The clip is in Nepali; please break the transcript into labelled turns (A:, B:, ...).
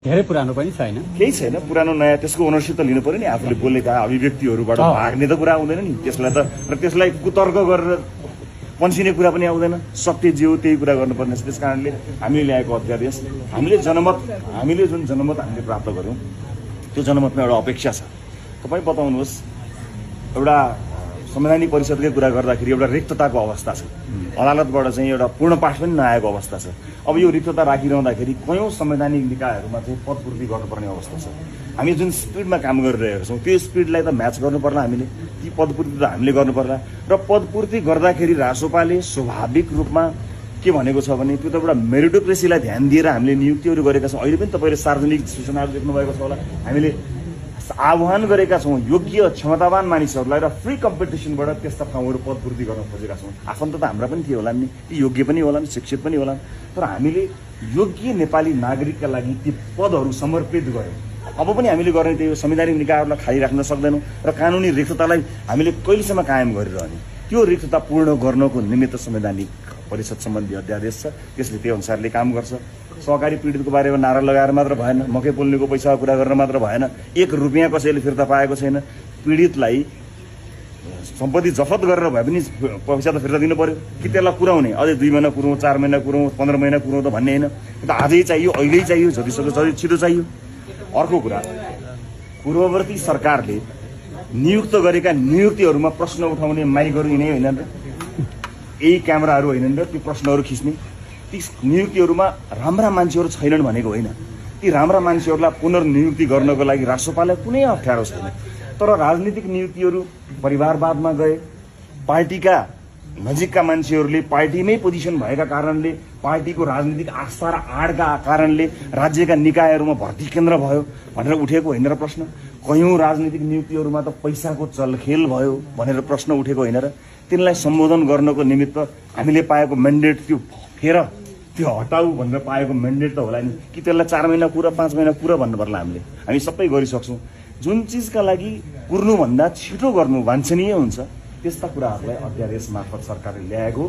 A: धेरै पुरानो पनि छैन,
B: केही छैन। पुरानो नयाँ त्यसको ओनरसिप त लिनु पर्यो नि। आफूले बोलेका अभिव्यक्तिहरूबाट भाग्ने त कुरा आउँदैन नि त्यसलाई त। र त्यसलाई कुतर्क गरेर पन्सिने कुरा पनि आउँदैन। सत्य जे हो त्यही कुरा गर्नुपर्ने छ। त्यस कारणले हामीले ल्याएको अध्यादेश, हामीले जुन जनमत हामीले प्राप्त गर्यौँ त्यो जनमतमा एउटा अपेक्षा छ। तपाईँ बताउनुहोस्, एउटा संवैधानिक परिषदकै कुरा गर्दाखेरि एउटा रिक्तताको अवस्था छ। अदालतबाट चाहिँ एउटा पूर्ण पाठ पनि नआएको अवस्था छ। अब यो रिक्तता राखिरहँदाखेरि कयौँ संवैधानिक निकायहरूमा चाहिँ पदपूर्ति गर्नुपर्ने अवस्था छ। हामी जुन स्पिडमा काम गरिरहेका छौँ त्यो स्पिडलाई त म्याच गर्नुपर्ला हामीले। ती पदपूर्ति त हामीले गर्नुपर्ला। र पदपूर्ति गर्दाखेरि रासोपाले स्वाभाविक रूपमा के भनेको छ भने त्यो त एउटा मेरिटोक्रेसीलाई ध्यान दिएर हामीले नियुक्तिहरू गरेका छौँ। अहिले पनि तपाईँले सार्वजनिक सूचनाहरू देख्नुभएको छ होला। हामीले आह्वान गरेका छौँ योग्य क्षमतावान मानिसहरूलाई र फ्री कम्पिटिसनबाट त्यस्ता ठाउँहरू पदपूर्ति गर्न खोजेका छौँ। आफन्त त हाम्रा पनि थिए होला नि, ती योग्य पनि होलान्, शिक्षित पनि होलान्। तर हामीले योग्य नेपाली नागरिकका लागि ती पदहरू समर्पित गर्यौँ। अब पनि हामीले गर्ने त्यही संवैधानिक निकायहरूलाई खाली राख्न सक्दैनौँ र कानुनी रिक्ततालाई हामीले कहिलेसम्म कायम गरिरहने। त्यो रिक्तता पूर्ण गर्नको निमित्त संवैधानिक परिषद सम्बन्धी अध्यादेश छ, त्यसले त्यो अनुसारले काम गर्छ। सहकारी पीडितको बारेमा नारा लगाएर मात्र भएन, मकै पोल्नेको पैसाको कुरा गरेर मात्र भएन। 1 रुपियाँ कसैले फिर्ता पाएको छैन। पीडितलाई सम्पत्ति जफत गरेर भए पनि पैसा त फिर्ता दिनु पर्यो कि त्यसलाई कुराउने। अझै 2 महिना कुरौँ, 4 महिना कुरौँ, 15 महिना कुरौँ त भन्ने होइन। त्यो त आजै चाहियो, अहिल्यै चाहियो, जतिसक्दो छिटो चाहियो। अर्को कुरा, पूर्ववर्ती सरकारले नियुक्त गरेका नियुक्तिहरूमा प्रश्न उठाउने माइकहरू यिनै होइनन् र, यही क्यामेराहरू होइनन् र त्यो प्रश्नहरू खिच्ने। ती नियुक्तिहरूमा राम्रा मान्छेहरू छैनन् भनेको होइन। ती राम्रा मान्छेहरूलाई पुनर्नियुक्ति गर्नको लागि राष्ट्रपाललाई कुनै अप्ठ्यारो छैन। तर राजनीतिक नियुक्तिहरू परिवारवादमा गए, पार्टीका नजिकका मान्छेहरूले पार्टीमै पोजिसन भएका कारणले, पार्टीको राजनीतिक आस्था र आडका कारणले राज्यका निकायहरूमा भर्ती केन्द्र भयो भनेर उठेको होइन र प्रश्न। कयौँ राजनीतिक नियुक्तिहरूमा त पैसाको चलखेल भयो भनेर प्रश्न उठेको होइन र। तिनलाई सम्बोधन गर्नको निमित्त हामीले पाएको म्यान्डेट त्यो हटाऊ भनेर पाएको म्यान्डेट त होला नि कि त्यसलाई 4 महिना पुरा 5 महिना पुरा भन्नु पर्ला। हामी सबै गरिसक्छौँ। जुन चिजका लागि कुर्नुभन्दा छिटो गर्नु वाञ्छनीय हुन्छ त्यस्ता कुराहरूलाई अध्यादेश मार्फत सरकारले ल्याएको